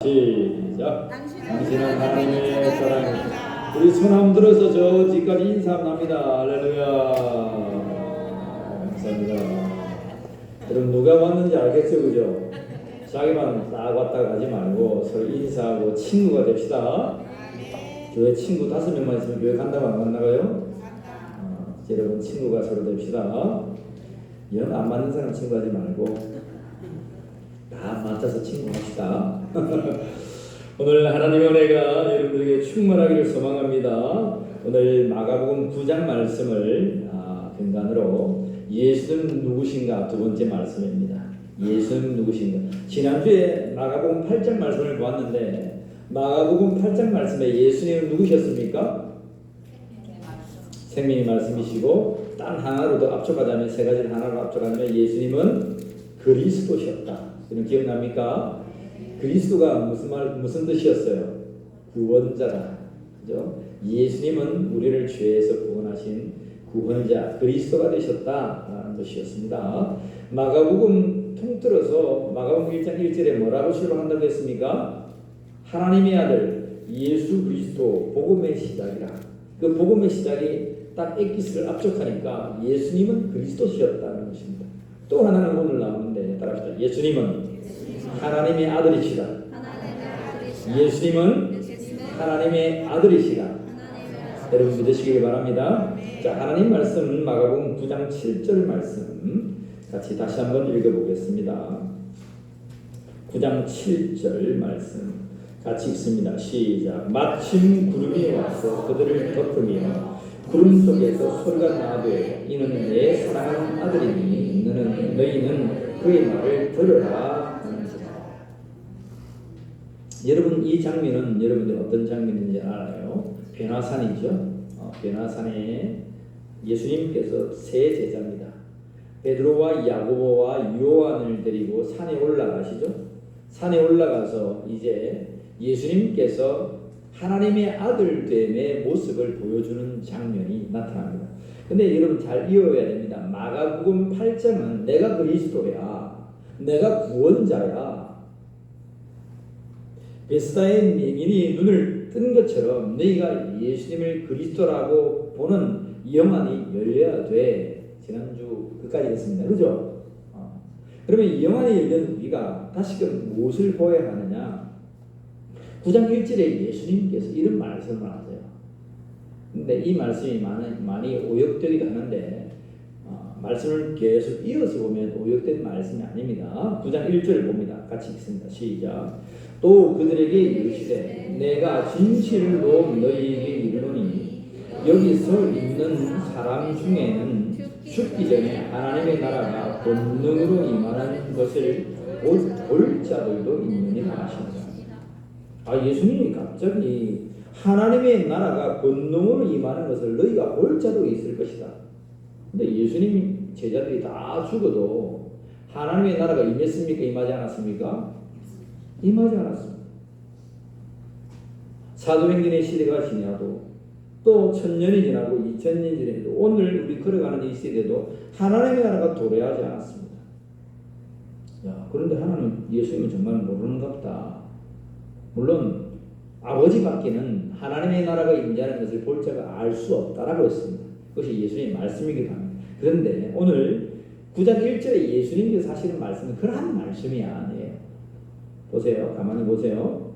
시작. 당신은 하나님의 사랑입니다. 우리 손 한번 들어서 저 뒤까지 인사 한번 합니다. 할렐루야. 감사합니다. 여러분 누가 왔는지 알겠죠, 그죠? 자기만 딱 왔다 가지 말고 서로 인사하고 친구가 됩시다. 교회 친구 5명만 있으면 교회 간다고 안 나가요? 여러분 친구가 서로 됩시다. 영 안 맞는 사람 친구하지 말고 다 맞춰서 친구합시다. 오늘 하나님의 은혜가 여러분들에게 충만하기를 소망합니다. 오늘 마가복음 9장 말씀을 근간으로 예수는 누구신가 두 번째 말씀입니다. 예수는 누구신가. 지난주에 마가복음 8장 말씀을 보았는데 마가복음 8장 말씀에 예수님은 누구셨습니까? 생명의 말씀이시고 단 하나로도 압축하자면 세 가지를 하나로 압축하자면 예수님은 그리스도셨다. 이런 기억납니까? 그리스도가 무슨 뜻이었어요? 구원자다. 그죠? 예수님은 우리를 죄에서 구원하신 구원자 그리스도가 되셨다라는 뜻이었습니다. 마가복음 통틀어서 마가복음 1장 1절에 뭐라고 출발한다고 했습니까? 하나님의 아들 예수 그리스도 복음의 시작이라. 그 복음의 시작이 딱 엑기스를 압축하니까 예수님은 그리스도시였다는 것입니다. 또 하나는 오늘 나오는데 따라합시다. 예수님은 하나님의 아들이시다. 예수님은 하나님의 아들이시다. 여러분 믿으시길 바랍니다. 자, 하나님 말씀 마가복음 9장 7절 말씀 같이 다시 한번 읽어보겠습니다. 9장 7절 말씀 같이 읽습니다. 시작. 마침 구름이 와서 그들을 덮으며 구름 속에서 소리가 나되 이는 내 사랑하는 아들이니 너희는 그의 말을 들으라 하는지라. 여러분 이 장면은 여러분들 어떤 장면인지 알아요? 변화산이죠. 변화산에 예수님께서 세 제자입니다. 베드로와 야고보와 요한을 데리고 산에 올라가시죠. 산에 올라가서 이제 예수님께서 하나님의 아들됨의 모습을 보여주는 장면이 나타납니다. 근데 여러분 잘 이어야 됩니다. 마가복음 8장은 내가 그리스도야, 내가 구원자야. 베스다의 맹인이 눈을 뜬 것처럼 너희가 예수님을 그리스도라고 보는 영안이 열려야 돼. 지난주 그까지 했습니다. 그죠? 그러면 이 영안이 열린 우리가 다시금 무엇을 보아야 하느냐? 9장 1절에 예수님께서 이런 말씀을 하세요. 근데 이 말씀이 많이 오역되기도 하는데 말씀을 계속 이어서 보면 오역된 말씀이 아닙니다. 9장 1절을 봅니다. 같이 읽습니다. 시작. 또 그들에게 이르시되 내가 진실로 너희에게 이르노니 여기 서 있는 사람 중에는 죽기 전에 하나님의 나라가 본능으로 임하는 것을 볼 자들도 있느니라 하십니다. 예수님이 갑자기 하나님의 나라가 본능으로 임하는 것을 너희가 볼 자도 있을 것이다. 근데 예수님 제자들이 다 죽어도 하나님의 나라가 임했습니까? 임하지 않았습니까? 임하지 않았습니다. 사도행전의 시대가 지나도 또 1000년이 지나고 2000년이 지나도 오늘 우리 걸어가는 이 시대도 하나님의 나라가 도래하지 않았습니다. 그런데 하나님 예수님은 정말 모르는가 보다. 물론 아버지밖에는 하나님의 나라가 임재하는 것을 볼 자가 알 수 없다라고 했습니다. 그것이 예수님의 말씀이기도 합니다. 그런데 오늘 9장 1절에 예수님께서 하시는 말씀은 그러한 말씀이 아니에요. 보세요. 가만히 보세요.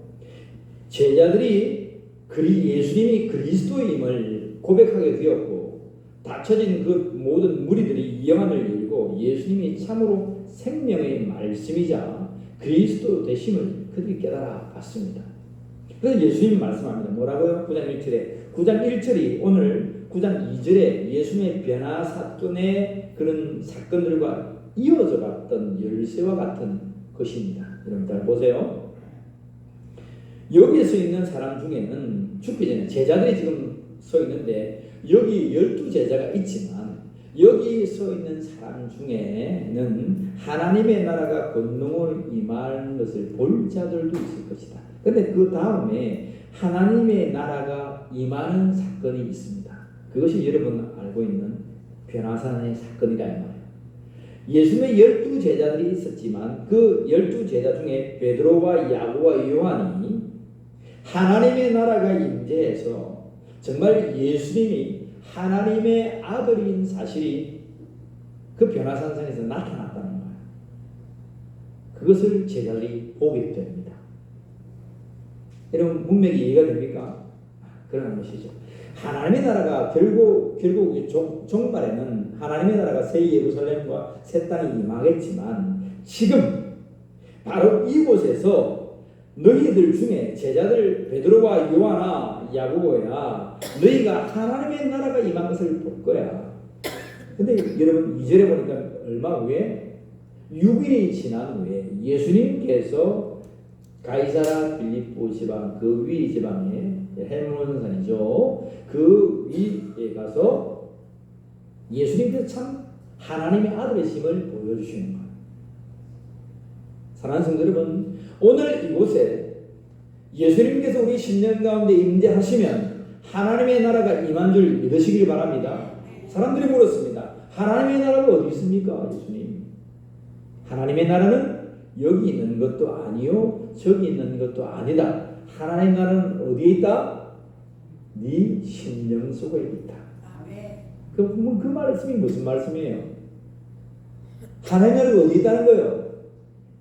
제자들이 예수님이 그리스도임을 고백하게 되었고 닫혀진 그 모든 무리들이 이 영안을 열고 예수님이 참으로 생명의 말씀이자 그리스도 되심을 그들이 깨달아 봤습니다. 그래서 예수님이 말씀합니다. 뭐라고요? 9장 1절에 9장 1절이 오늘 9장 2절에 예수님의 변화 사건의 그런 사건들과 이어져 갔던 열쇠와 같은 것입니다. 여러분 잘 보세요. 여기에 서 있는 사람 중에는 죽기 전에 제자들이 지금 서 있는데 여기 12제자가 있지만 여기 서 있는 사람 중에는 하나님의 나라가 권능으로 임하는 것을 볼 자들도 있을 것이다. 그런데 그 다음에 하나님의 나라가 임하는 사건이 있습니다. 그것이 여러분 알고 있는 변화산의 사건이다 이 말이에요. 예수님의 12제자들이 있었지만 그 12제자 중에 베드로와 야고보와 요한이 하나님의 나라가 임재해서 정말 예수님이 하나님의 아들인 사실이 그 변화산상에서 나타났다는 거예요. 그것을 제자들이 보게 됩니다. 여러분 문맥이 이해가 됩니까? 그런 것이죠. 하나님의 나라가 결국 종말에는 하나님의 나라가 새 예루살렘과 새 땅이 임하겠지만 지금 바로 이곳에서 너희들 중에 제자들 베드로와 요한아 야고보야 너희가 하나님의 나라가 임한 것을 볼 거야. 근데 여러분 2절에 보니까 얼마 후에 6일이 지난 후에 예수님께서 가이사라 빌립보 지방 그 위 지방에 헬몬산이죠. 그 위에 가서 예수님께서 참 하나님의 아들이심을 보여주시는 거예요. 사랑하는 성도 여러분, 오늘 이곳에 예수님께서 우리 10년 가운데 임재하시면 하나님의 나라가 임한 줄 믿으시길 바랍니다. 사람들이 물었습니다. 하나님의 나라가 어디 있습니까? 예수님. 하나님의 나라는 여기 있는 것도 아니요 저기 있는 것도 아니다. 하나님의 나라는 어디에 있다? 네 심령 속에 있다. 그 말씀이 무슨 말씀이에요? 하나님의 나라가 어디 있다는 거예요?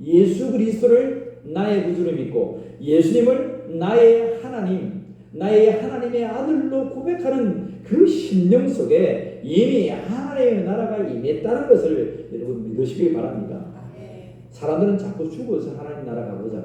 예수 그리스도를 나의 구주로 믿고 예수님을 나의 하나님, 나의 하나님의 아들로 고백하는 그 심령 속에 이미 하나님의 나라가 임했다는 것을 여러분 믿으시길 바랍니다. 사람들은 자꾸 죽어서 하나님 나라 가보자.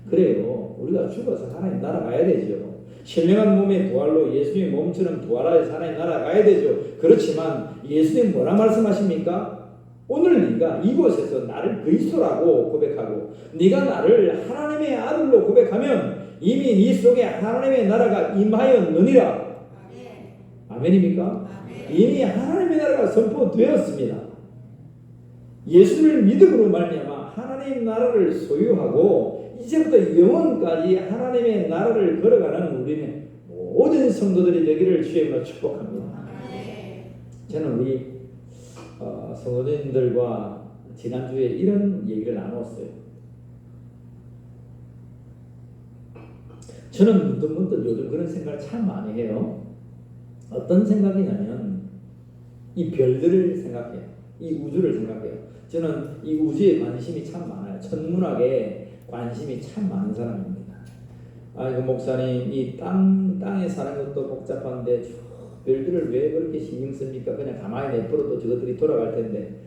그래요. 우리가 죽어서 하나님 나라 가야 되죠. 신령한 몸의 부활로 예수님의 몸처럼 부활하여서 하나님 나라 가야 되죠. 그렇지만 예수님 뭐라 말씀하십니까? 오늘 네가 이곳에서 나를 그리스도라고 고백하고 네가 나를 하나님의 아들로 고백하면 이미 네 속에 하나님의 나라가 임하였느니라. 아멘입니까? 이미 하나님의 나라가 선포되었습니다. 예수를 믿음으로 말미암아 하나님 나라를 소유하고 이제부터 영원까지 하나님의 나라를 걸어가는 우리는 모든 성도들이 되기를 주의 이름으로 축복합니다. 저는 우리 성도님들과 지난주에 이런 얘기를 나눴어요. 저는 문득 요즘 그런 생각을 참 많이 해요. 어떤 생각이냐면 이 별들을 생각해요. 이 우주를 생각해요. 저는 이 우주에 관심이 참 많아요. 천문학에 관심이 참 많은 사람입니다. 아이고 목사님 이 땅에 사는 것도 복잡한데 별들을 왜 그렇게 신경 씁니까? 그냥 가만히 내버려도 저것들이 돌아갈 텐데.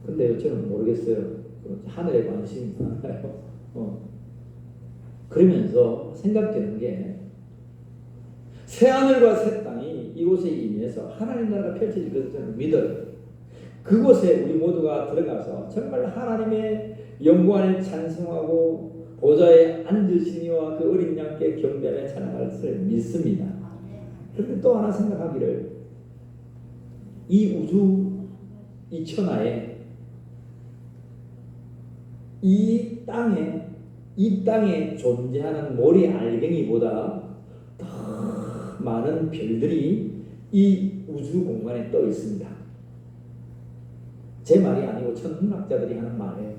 근데 저는 모르겠어요. 하늘에 관심이 많아요. 그러면서 생각되는 게 새하늘과 새 땅이 이곳에 임해서 하나님 나라가 펼쳐질 것을 저는 믿어요. 그곳에 우리 모두가 들어가서 정말 하나님의 영광을 찬송하고 보좌에 앉으시니와 그 어린 양께 경배하며 찬양할 것을 믿습니다. 그런데 또 하나 생각하기를 이 우주 이 천하에 이 땅에 존재하는 모래 알갱이보다 더 많은 별들이 이 우주 공간에 떠 있습니다. 제 말이 아니고 천문학자들이 하는 말이에요.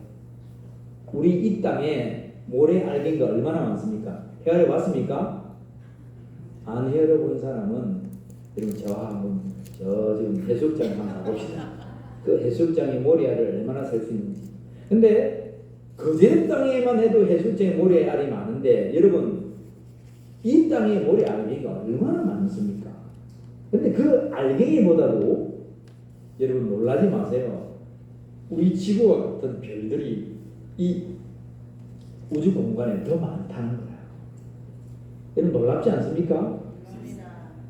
우리 이 땅에 모래 알갱이가 얼마나 많습니까? 헤아려 봤습니까? 안 헤아려 본 사람은 여러분 저와 한번 지금 해수욕장 한번 가봅시다. 그 해수욕장에 모래알을 얼마나 셀 수 있는지. 근데 그제 땅에만 해도 해수욕장에 모래알이 많은데 여러분 이 땅에 모래 알갱이가 얼마나 많습니까? 근데 그 알갱이보다도 여러분 놀라지 마세요. 우리 지구와 같은 별들이 이 우주 공간에 더 많다는 거예요. 여러분 놀랍지 않습니까?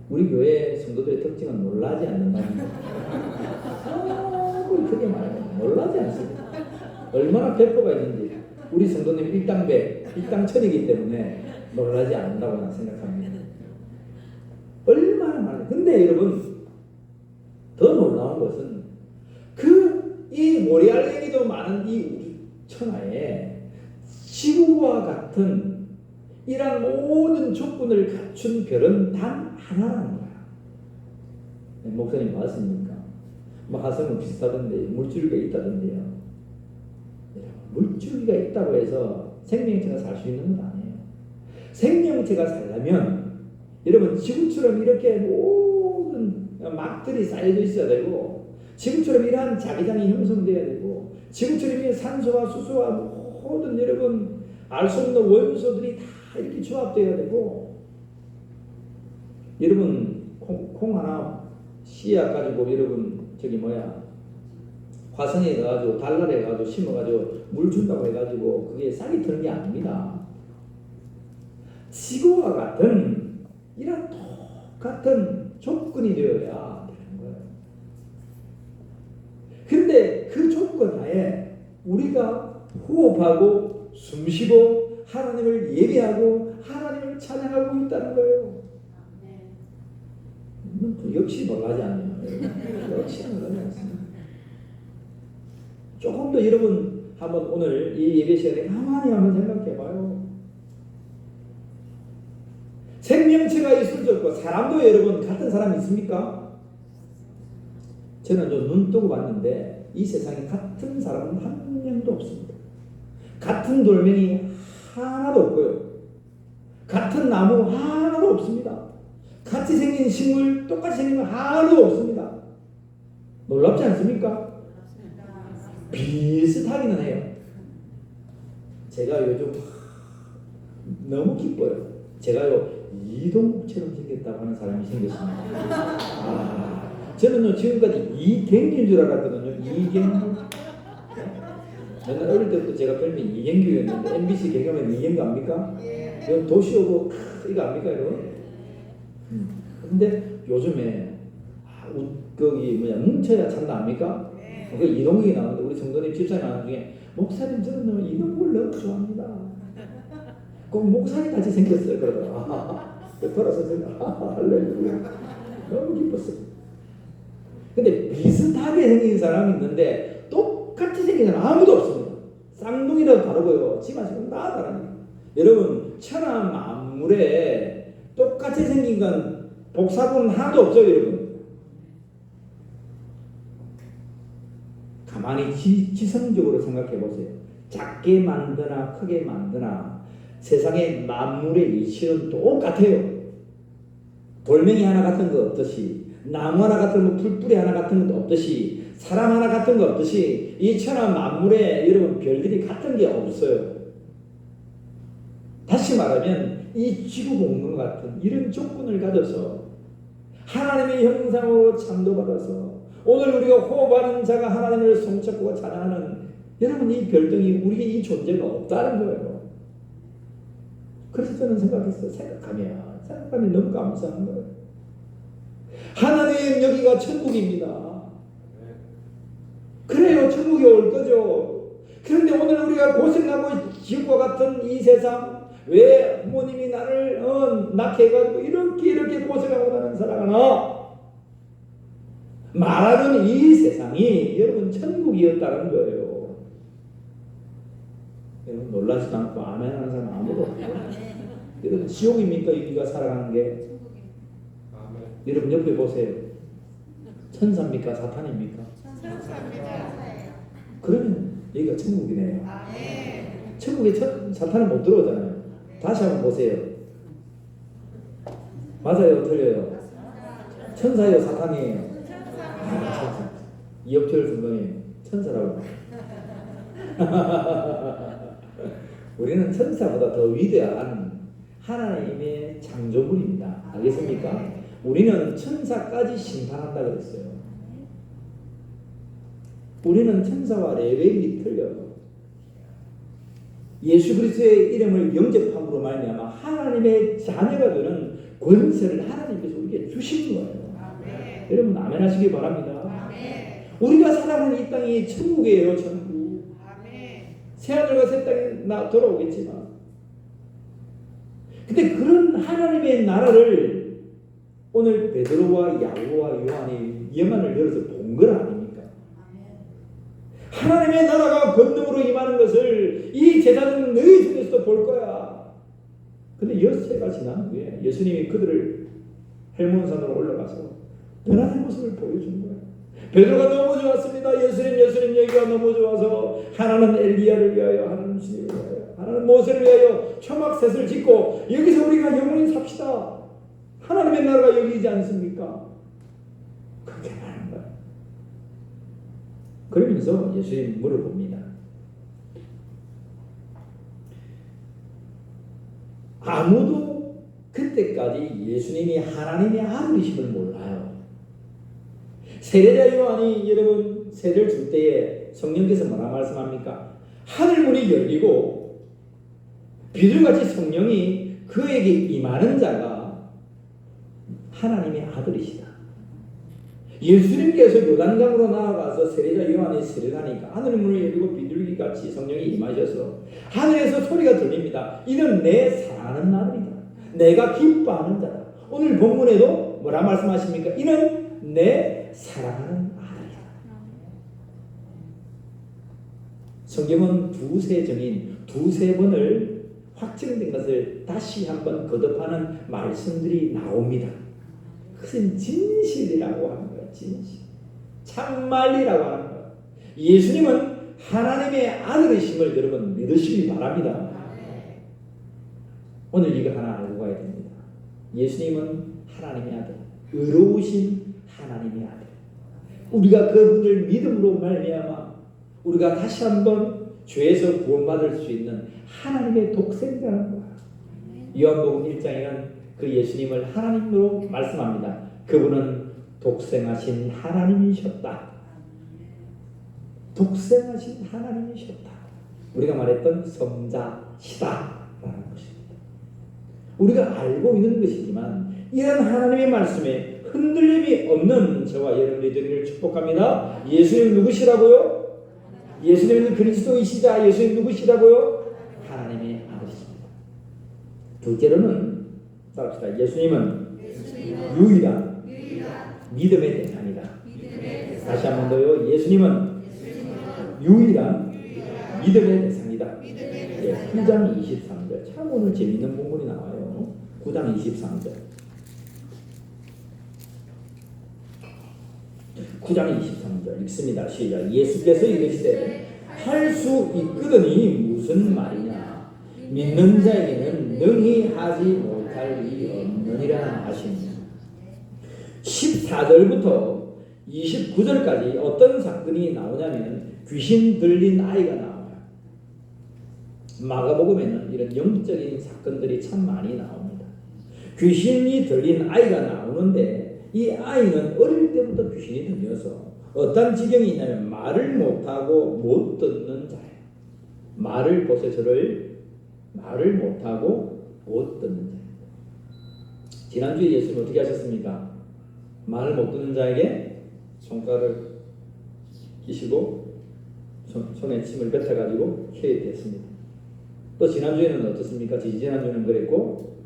우리 교회 성도들의 특징은 놀라지 않는다는 거예요. 크게 말해요. 놀라지 않습니다. 얼마나 배포가 있는지 우리 성도님 일당천이기 때문에 놀라지 않는다고 난 생각합니다. 얼마나 많아요. 근데 여러분 더 놀라운 것은 이 모래알갱이도 많은 이 우주 천하에 지구와 같은 이런 모든 조건을 갖춘 별은 단 하나라는 거야. 목사님 맞습니까? 뭐 화성은 비슷하던데 물줄기가 있다던데요. 물줄기가 있다고 해서 생명체가 살 수 있는 건 아니에요. 생명체가 살려면 여러분 지구처럼 이렇게 모든 막들이 쌓여져 있어야 되고, 지구처럼 이러한 자기장이 형성돼야 되고, 지구처럼 이런 산소와 수소와 모든 여러분 알 수 없는 원소들이 다 이렇게 조합돼야 되고, 여러분 콩 하나 씨앗 가지고 여러분 화성에 가가지고 달날에 가가지고 심어가지고 물 준다고 해가지고 그게 싹이 트는 게 아닙니다. 지구와 같은 이런 똑같은 조건이 되어야 되는 거예요. 그런데 그 조건 하에 우리가 호흡하고 숨쉬고 하나님을 예배하고 하나님을 찬양하고 있다는 거예요. 역시 놀라지 않네요. 역시 놀라지 않습니다. 조금 더 여러분 한번 오늘 이 예배 시간에 가만히 한번 생각해 봐요. 생명체가 있을 수 없고 사람도 여러분 같은 사람이 있습니까? 저는 좀 눈 뜨고 봤는데 이 세상에 같은 사람은 한 명도 없습니다. 같은 돌멩이 하나도 없고요. 같은 나무 하나도 없습니다. 같이 생긴 식물, 똑같이 생긴 거 하나도 없습니다. 놀랍지 않습니까? 비슷하기는 해요. 제가 요즘 너무 기뻐요. 제가요 이동욱처럼 생겼다고 하는 사람이 생겼습니다. 저는요 지금까지 이경규인 줄 알았거든요. 이경규. 맨날 어릴 때부터 제가 별명이 이경규였는데 MBC 개그맨 이경규 압니까? 이건 도시오고 이거 압니까 이거? 근데 요즘에 거기 뭉쳐야 찬다 압니까? 그 이동욱이 나오는데 우리 성도님 집사님 나오는 중에 목사님 저는 이동욱을 너무 좋아합니다. 꼭 목사님 같이 생겼어요. 그러더라. 돌아서 제가 할렐루야 너무 기뻤어요. 근데 비슷하게 생긴 사람이 있는데 똑같이 생긴 사람 아무도 없습니다. 쌍둥이라도 다르고요. 지마시고 다 다릅니다. 여러분 천하 만물에 똑같이 생긴 건 복사본 하나도 없죠. 여러분 가만히 지성적으로 생각해 보세요. 작게 만드나 크게 만드나 세상의 만물의 이치는 똑같아요. 돌멩이 하나 같은 거 없듯이, 나무 하나 같은 거, 풀뿌리 하나 같은 것도 없듯이, 사람 하나 같은 거 없듯이 이 천하 만물에 여러분 별들이 같은 게 없어요. 다시 말하면 이 지구 공간 같은 이런 조건을 가져서 하나님의 형상으로 창조받아서 오늘 우리가 호흡하는 자가 하나님을 송축하고 찬양하는 여러분 이 별등이 우리의 이 존재가 없다는 거예요. 그래서 저는 생각했어요. 생각하면 너무 감사한 거예요. 하나님 여기가 천국입니다. 그래요. 천국이 올 거죠. 그런데 오늘 우리가 고생하고 지옥과 같은 이 세상 왜 부모님이 나를 낳게 해가지고 이렇게 고생하고 나는 살아가나? 말하는 이 세상이 여러분 천국이었다는 거예요. 여러분 놀라지도 않고 아멘 하는 사람 아무도 없어요. 여러분 지옥입니까? 여기가 살아가는 게? 아멘. 여러분 옆에 보세요. 천사입니까? 사탄입니까? 천사입니다. 그러면 여기가 천국이네요. 아멘. 천국에 사탄은 못 들어오잖아요. 다시 한번 보세요. 맞아요? 틀려요? 천사예요? 사탄이에요? 천사. 이혁철 선생님 천사라고. 우리는 천사보다 더 위대한 하나님의 창조물입니다. 알겠습니까? 우리는 천사까지 심판한다 그랬어요. 우리는 천사와 레벨이 틀려요. 예수 그리스도의 이름을 영접함으로 말미암아 하나님의 자녀가 되는 권세를 하나님께서 우리에게 주신 거예요. 아멘. 여러분 아멘 하시기 바랍니다. 아멘. 우리가 살아가는 이 땅이 천국이에요. 천국. 아멘. 새하늘과 새 땅에 돌아오겠지만 근데 그런 하나님의 나라를 오늘 베드로와 야고보와 요한이 영안을 열어서 본 건 아닙니까? 하나님의 나라가 권능으로 임하는 것을 이 제자들은 너희 중에서도 볼 거야. 근데 엿새가 지난 후에 예수님이 그들을 헬몬산으로 올라가서 변화된 모습을 보여준 거예요. 베드로가 너무 좋았습니다. 예수님 얘기가 너무 좋아서 하나는 엘리야를 위하여, 하나는 주님을 위하여, 하나는 모세를 위하여 초막셋을 짓고 여기서 우리가 영원히 삽시다. 하나님의 나라가 여기지 않습니까? 그렇게 말하는 거예요. 그러면서 예수님 물어봅니다. 아무도 그때까지 예수님이 하나님의 아들이심을 몰라요. 세례자 요한이 여러분 세례를 줄 때에 성령께서 뭐라 말씀합니까? 하늘문이 열리고 비둘같이 성령이 그에게 임하는 자가 하나님의 아들이시다. 예수님께서 요단강으로 나아가서 세례자 요한이 세례를 하니까 하늘문을 열리고 비둘기같이 성령이 임하셔서 하늘에서 소리가 들립니다. 이는 내 사랑하는 아들이다. 내가 기뻐하는 자다. 오늘 본문에도 뭐라 말씀하십니까? 이는 내 사랑하는 아들이다. 성경은 두세 정인, 두세 번을 확정된 것을 다시 한번 거듭하는 말씀들이 나옵니다. 그것은 진실이라고 하는 거예요. 진실. 참말이라고 하는 거예요. 예수님은 하나님의 아들이심을 여러분 믿으시기 바랍니다. 오늘 이거 하나 알고 가야 됩니다. 예수님은 하나님의 아들, 의로우신 하나님의 아들. 우리가 그분을 믿음으로 말미암아 우리가 다시 한번 죄에서 구원받을 수 있는 하나님의 독생자라는 거예요. 요한복음 1장에는 그 예수님을 하나님으로 말씀합니다. 그분은 독생하신 하나님이셨다. 독생하신 하나님이셨다. 우리가 말했던 성자시다라는 것입니다. 우리가 알고 있는 것이지만 이런 하나님의 말씀에 흔들림이 없는 저와 여러분이 되기를 축복합니다. 예수님 누구시라고요? 예수님은 그리스도이시자. 예수님 누구시라고요? 하나님의 아들이십니다. 둘째로는 따라합시다. 예수님은 유일한 믿음의 대상이다. 다시 한 번 더요. 예수님은 유일한 믿음의 대상이다. 9장 23절. 참 오늘 재미있는 본문이 나와요. 9장 23절. 9장 23절 읽습니다. 시작. 예수께서 이르시되 할 수 있거든이 무슨 말이냐. 믿는 자에게는 능히 하지 못할 일이 없느니라 하시니. 14절부터 29절까지 어떤 사건이 나오냐면 귀신 들린 아이가 나와요. 마가복음에는 이런 영적인 사건들이 참 많이 나옵니다. 귀신이 들린 아이가 나오는데 이 아이는 어릴 때부터 귀신이 들려서 어떤 지경이 있냐면 말을 못하고 못 듣는 자예요. 말을 보세요. 저를 말을 못하고 못 듣는 자예요. 지난주에 예수님 어떻게 하셨습니까? 말을 못 듣는 자에게 손가락을 끼시고 손에 침을 뱉어가지고 혀입했습니다. 또 지난주에는 어떻습니까? 지난주에는 그랬고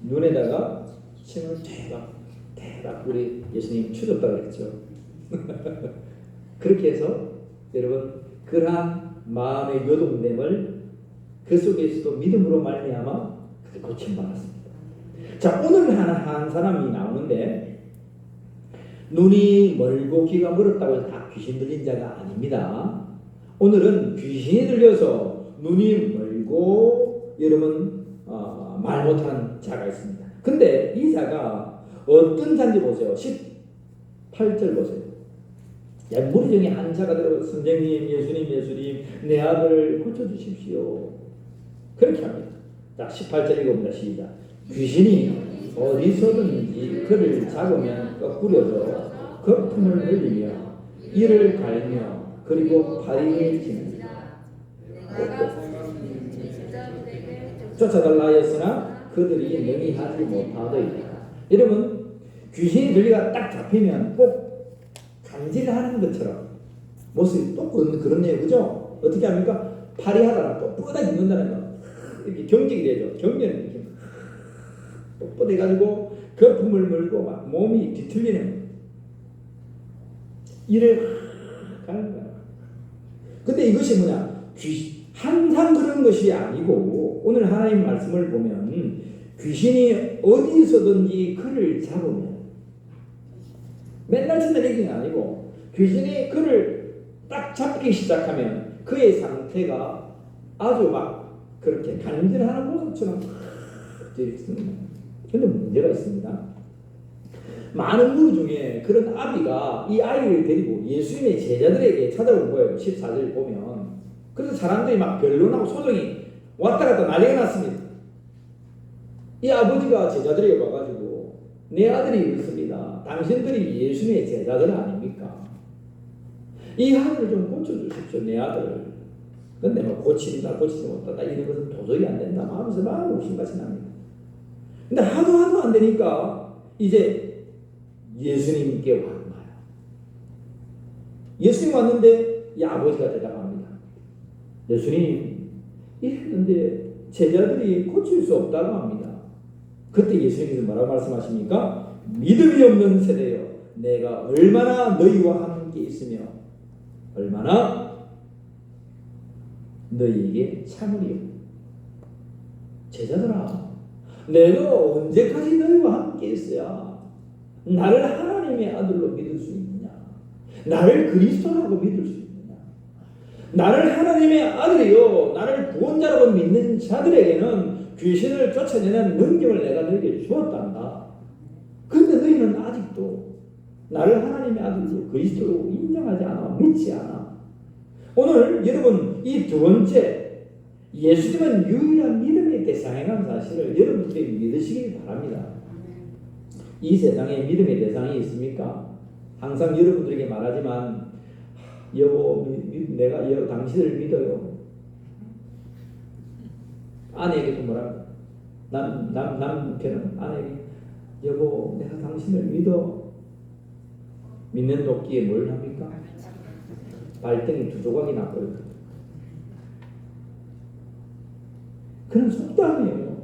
눈에다가 침을 대박 우리 예수님 추졌다고 그랬죠. 그렇게 해서 여러분 그러한 마음의 요동됨을 그 속에서도 믿음으로 말미암아 고침받았습니다. 자, 오늘 한 사람이 나오는데 눈이 멀고 귀가 멀었다고 해서 다 귀신 들린 자가 아닙니다. 오늘은 귀신이 들려서 눈이 멀고 여러분 말 못하는 자가 있습니다. 근데 이 자가 어떤 자인지 보세요. 18절 보세요. 무리 중에 한 자가 들어 선생님, 예수님 내 아들을 고쳐주십시오. 그렇게 합니다. 자, 18절 읽어봅니다. 시작. 귀신이 어디서든지 그를 잡으면 거꾸려져 거품을 흘리며 이를 갈며 그리고 파리를 치는 쫓아달라 했으나 그들이 능히 하지 못하더이다. 여러분 귀신이 들리가 딱 잡히면 꼭 간질하는 것처럼 모습이 또 그렇네요. 그죠? 어떻게 합니까? 파리하다가 또 뻗어 죽는다는 거. 이렇게 경직이 되죠. 경련이 이렇게 뻗어가지고 거품을 물고 막 몸이 뒤틀리는 거예요. 이를 가는 거예요. 근데 이것이 뭐냐? 항상 그런 것이 아니고 오늘 하나님 말씀을 보면 귀신이 어디서든지 그를 잡으면 맨날 짓는 얘기는 아니고 귀신이 그를 딱 잡기 시작하면 그의 상태가 아주 막 그렇게 간질하는 모습처럼 되겠습니다. 그런데 문제가 있습니다. 많은 무리 중에 그런 아비가 이 아이를 데리고 예수님의 제자들에게 찾아온 거예요. 14절 보면. 그래서 사람들이 막 변론하고 소동이 왔다 갔다 난리가 났습니다. 이 아버지가 제자들에게 와가지고 내 아들이 이렇습니다. 당신들이 예수님의 제자들 아닙니까? 이 아들을 좀 고쳐주십시오. 내 아들을. 근데 뭐 고치다 고치지 못하다 이런 것은 도저히 안 된다 하면서 막 욕심같이 납니다. 근데 하도 안 되니까 이제 예수님께 온 거예요. 예수님 왔는데 이 아버지가 대답합니다. 예수님 이랬는데 제자들이 고칠 수 없다고 합니다. 그때 예수님께서 뭐라고 말씀하십니까? 믿음이 없는 세대여 내가 얼마나 너희와 함께 있으며 얼마나 너희에게 참으리요. 제자들아 내가 언제까지 너희와 함께 있어야 나를 하나님의 아들로 믿을 수 있느냐? 나를 그리스도라고 믿을 수 있느냐? 나를 하나님의 아들이요 나를 구원자라고 믿는 자들에게는 귀신을 쫓아내는 능력을 내가 너희에게 주었단다. 그런데 너희는 아직도 나를 하나님의 아들로 그리스도로 인정하지 않아 믿지 않아. 오늘 여러분 이 두 번째 예수님은 유일한 믿음의 대상이라는 사실을 여러분들이 믿으시길 바랍니다. 이 세상에 믿음의 대상이 있습니까? 항상 여러분들에게 말하지만 여보 내가 당신을 믿어요. 아내에게도 뭐라고 남편은 아내에게 여보 내가 당신을 믿어. 믿는 도끼에 뭘 합니까? 발등이 두 조각이 나버렸거든요. 그런 속담이에요.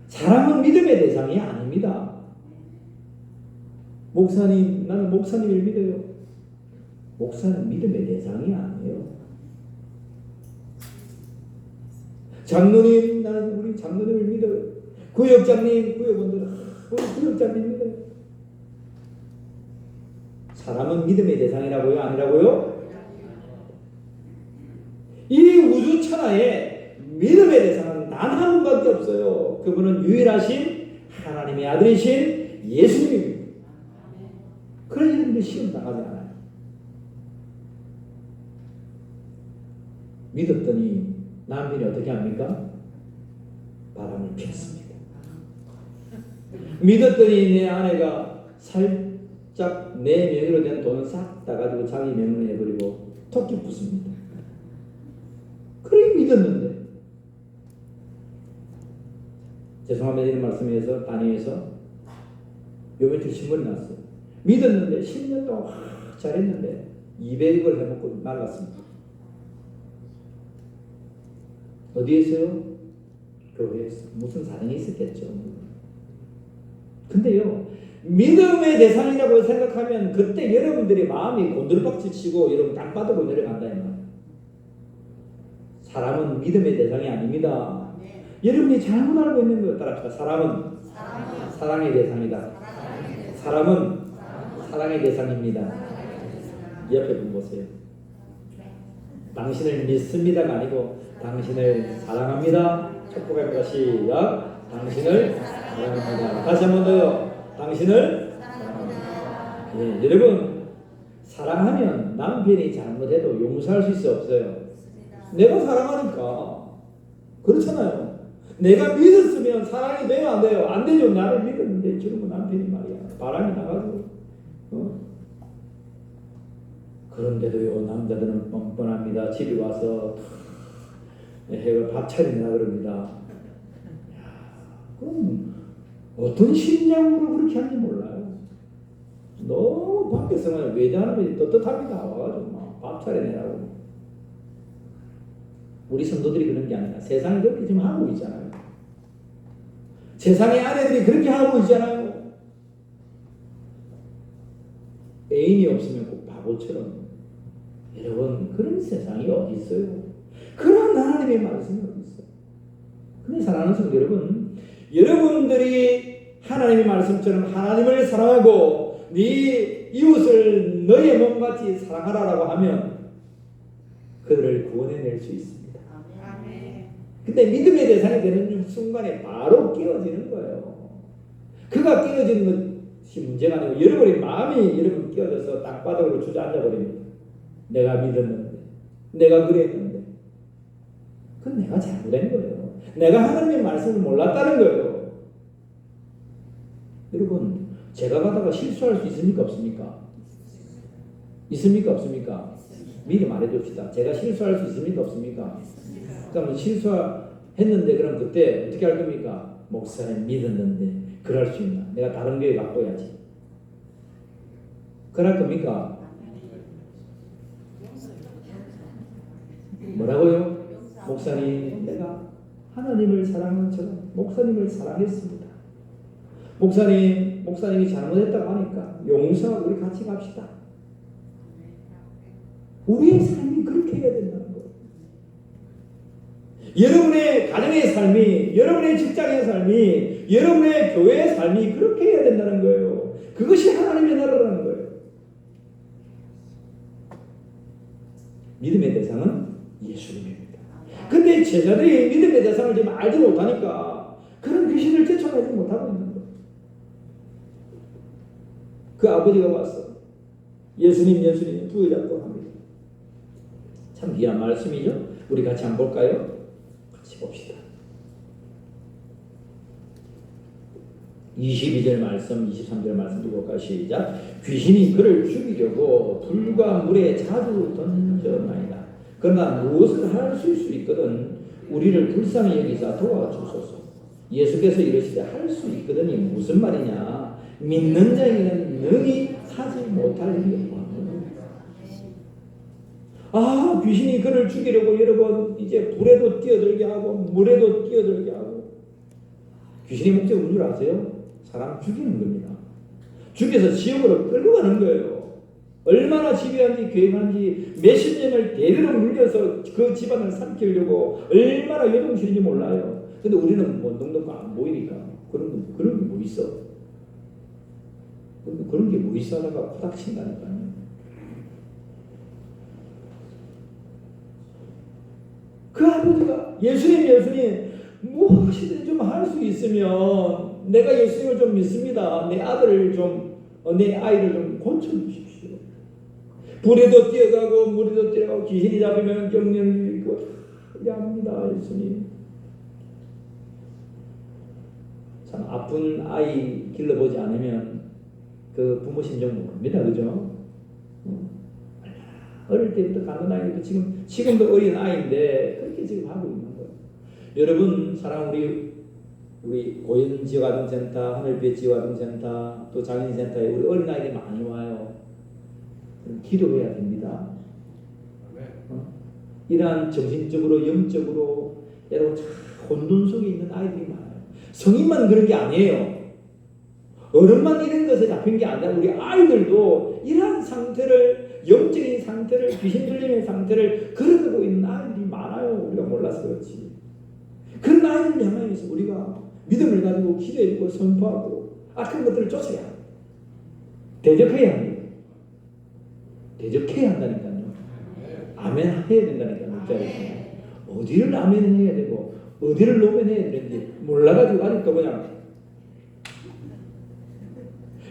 사람은 믿음의 대상이 아닙니다. 목사님 나는 목사님을 믿어요. 목사는 믿음의 대상이 아니에요. 장로님 나는 우리 장로님을 믿어요. 구역장님 구역원들은 우리 구역장님 믿어요. 사람은 믿음의 대상이라고요? 아니라고요? 이 우주 천하에 믿음의 대상은 단 한 분밖에 없어요. 그분은 유일하신 하나님의 아들이신 예수님입니다. 그런 이름이 시험 당하지 않아요. 믿었더니 남편이 어떻게 합니까? 바람을 피웠습니다. 믿었더니 내 아내가 살짝 내 명의로 된 돈을 싹 따가지고 자기 명의로 해버리고 토끼 붙습니다. 그래 믿었는데 죄송합니다. 이런 말씀에서 단위에서 요 며칠 신문이 났어요. 믿었는데 10년 동안 잘했는데 200을 해먹고 말랐습니다. 어디에서요? 교회에서. 무슨 사정이 있었겠죠. 근데요 믿음의 대상이라고 생각하면 그때 여러분들의 마음이 곤두박질 치고 여러분 땅바닥으로 내려간다 이 말이에요. 사람은 믿음의 대상이 아닙니다. 여러분이 잘못 알고 있는 거예요. 따라합시다. 사람은 사랑의 대상이다. 사람은 사랑의 대상입니다. 옆에 분 보세요. 당신을 믿습니다가 아니고 당신을 사랑합니다. 축복합니다. 시작. 당신을 사랑합니다. 다시 한 번 더요. 당신을 사랑합니다. 예, 여러분 사랑하면 남편이 잘못해도 용서할 수 있어 없어요? 내가 사랑하니까 그렇잖아요. 내가 믿었으면 사랑이 돼요 안 돼요? 안 되죠. 나를 믿었는데 지금은 남편이 말이야 바람이 나가지고 그런데도요 남자들은 뻔뻔합니다. 집에 와서 해가 밥 차리나 그럽니다. 그럼 어떤 심장으로 그렇게 하는지 몰라요. 너무 밖에서만 외자하는 떳떳합니다. 와가지고 막 밥 차려내라고. 우리 성도들이 그런 게 아니라 세상이 그렇게 지금 하고 있잖아요. 세상의 아내들이 그렇게 하고 있잖아요. 애인이 없으면 꼭 바보처럼. 여러분 그런 세상이 어디 있어요? 그런 하나님의 말씀이 어디 있어요? 그런 사랑하는 성도 여러분, 여러분들이 하나님의 말씀처럼 하나님을 사랑하고 네 이웃을 너의 몸같이 사랑하라라고 하면 그들을 구원해낼 수 있습니다. 근데 믿음의 대상이 되는 순간에 바로 깨어지는 거예요. 그가 깨어지는 것이 문제가 아니고 여러분의 마음이 여러분 깨어져서 땅바닥으로 주저앉아버립니다. 내가 믿었는데, 내가 그랬는데, 그건 내가 잘못된 거예요. 내가 하나님의 말씀을 몰랐다는 거예요. 여러분, 제가 가다가 실수할 수 있습니까? 없습니까? 있습니까? 없습니까? 미리 말해줍시다. 제가 실수할 수 있습니까? 없습니까? 그러면 실수했는데 그럼 그때 어떻게 할 겁니까? 목사님 믿었는데 그럴 수 있나? 내가 다른 교회 바꿔야지. 그럴 겁니까? 뭐라고요? 목사님, 내가 하나님을 사랑하는 것처럼 목사님을 사랑했습니다. 목사님이 잘못했다고 하니까 용서하고 우리 같이 갑시다. 우리의 삶이 그렇게 해야 된다는 거예요. 여러분의 가정의 삶이, 여러분의 직장의 삶이, 여러분의 교회의 삶이 그렇게 해야 된다는 거예요. 그것이 하나님의 나라라는 거예요. 믿음의 대상은 예수님입니다. 근데 제자들이 믿음의 대상을 지금 알지 못하니까 그런 귀신을 쫓아내지 못하고 있는 거예요. 그 아버지가 와서 예수님 부여잡고 합니다. 참 귀한 말씀이죠. 우리 같이 한번 볼까요? 같이 봅시다. 22절 말씀, 23절 말씀 두 볼까요? 시작. 귀신이 그를 죽이려고 불과 물에 자주 던져나이다. 그러나 무엇을 할 수 있거든 우리를 불쌍히 여기사 도와주소서. 예수께서 이르시되 할 수 있거든이 무슨 말이냐? 믿는 자에게는 능히 하지 못할 일이 없고. 귀신이 그를 죽이려고 여러분 이제 불에도 뛰어들게 하고 물에도 뛰어들게 하고. 귀신의 목적이 뭔 줄 아세요? 사람 죽이는 겁니다. 죽여서 지옥으로 끌고 가는 거예요. 얼마나 집요한지 계획한지 몇십 년을 대대로 물려서 그 집안을 삼키려고 얼마나 요동치는지 몰라요. 근데 우리는 뭐 넉넉 안 보이니까 그런 게 뭐 있어? 그런 게 뭐 있어 하다가 후닥 친다니까요. 그 아버지가 예수님 무엇이든 좀 할 수 있으면 내가 예수님을 좀 믿습니다. 내 아이를 좀 고쳐주십시오. 불에도 뛰어가고 물에도 뛰어가고 귀신이 잡히면 경련을 읽고 합니다. 예수님. 참 아픈 아이 길러보지 않으면 그 부모 심정 모릅니다. 그죠? 어릴 때부터 가는 아이도 지금도 어린 아이인데 그렇게 지금 하고 있는 거예요. 여러분 사랑 우리 고현 지역아동센터, 하늘빛 지역아동센터, 또 장애인센터에 우리 어린 아이들이 많이 와요. 기도해야 됩니다. 이러한 정신적으로 영적으로 여러분 혼돈 속에 있는 아이들이 많아요. 성인만 그런 게 아니에요. 어른만 이런 것에 잡힌 게 아니라 우리 아이들도 이러한 상태를 영적인 상태를 귀신 들림의 상태를 걸어가고 있는 아이들이 많아요. 우리가 몰라서 그렇지. 그런 아이들을 향해서 우리가 믿음을 가지고 기도해주고 선포하고 악한 것들을 쫓아야 합니다. 대적해야 합니다. 대적해야 한다니까요. 아멘 해야 된다니까요. 어디를 아멘 해야 되고 어디를 노멘 해야 되는지 몰라가지고 아직도 그냥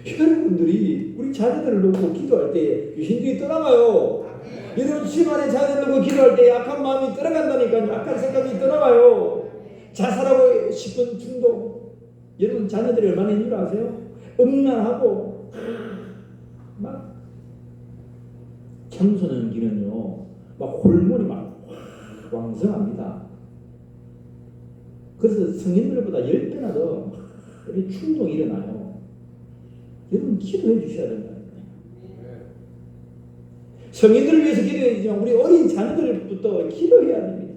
여러분들이 우리 자녀들을 놓고 기도할 때 귀신들이 떠나가요. 여러분 집안에 자녀를 놓고 기도할 때 약한 마음이 떠나간다니까요. 약한 생각이 떠나가요. 자살하고 싶은 충동. 여러분 자녀들이 얼마나 있는 줄 아세요? 음란하고 막 청소년기는요 막 호르몬이 막 왕성합니다. 그래서 성인들보다 10배나 더 충동이 일어나요. 여러분 기도해 주셔야 된다니까요. 성인들을 위해서 기도해 주지만 우리 어린 자녀들부터 기도해야 됩니다.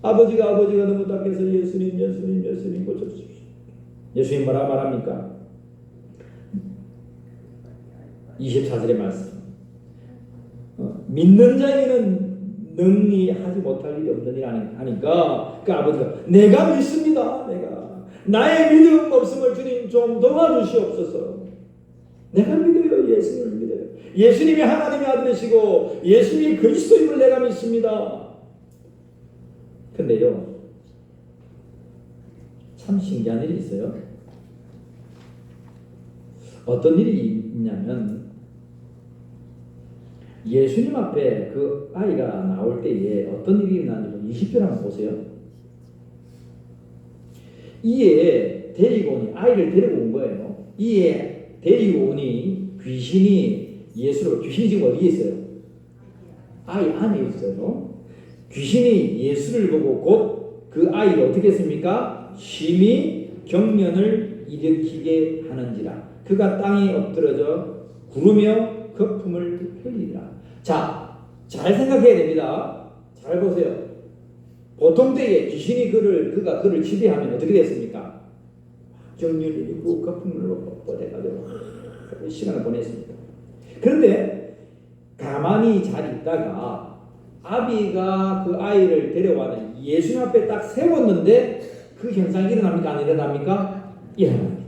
아버지가 너무 답해서 예수님 고쳐주십시오. 예수님 뭐라 말합니까? 24절의 말씀. 믿는 자에게는 능히 하지 못할 일이 없느니라 하니까 그 아버지가 내가 믿습니다. 나의 믿음 없음을 주님 좀 도와주시옵소서. 내가 믿어요. 예수님을 믿어요. 예수님이 하나님의 아들이시고 예수님이 그리스도임을 내가 믿습니다. 근데요, 참 신기한 일이 있어요. 어떤 일이 있냐면 예수님 앞에 그 아이가 나올 때에 어떤 일이 일어나는지 20절 한번 보세요. 이에 데리고 오니, 아이를 데리고 온 거예요. 이에 데리고 오니 귀신이 귀신이 지금 어디에 있어요? 아이 안에 있어요. 귀신이 예수를 보고 곧 그 아이가 어떻게 했습니까? 심히 경련을 일으키게 하는지라 그가 땅에 엎드러져 구르며 거품을 흘리라. 자, 잘 생각해야 됩니다. 잘 보세요. 보통 때에 귀신이 그가 그를 지배하면 어떻게 됐습니까? 경련이 일고 거품을 뻗어가지고 시간을 보냈습니다. 그런데 가만히 잘 있다가 아비가 그 아이를 데려와는 예수님 앞에 딱 세웠는데 그 현상이 일어납니까? 안 일어납니까? 일어납니다.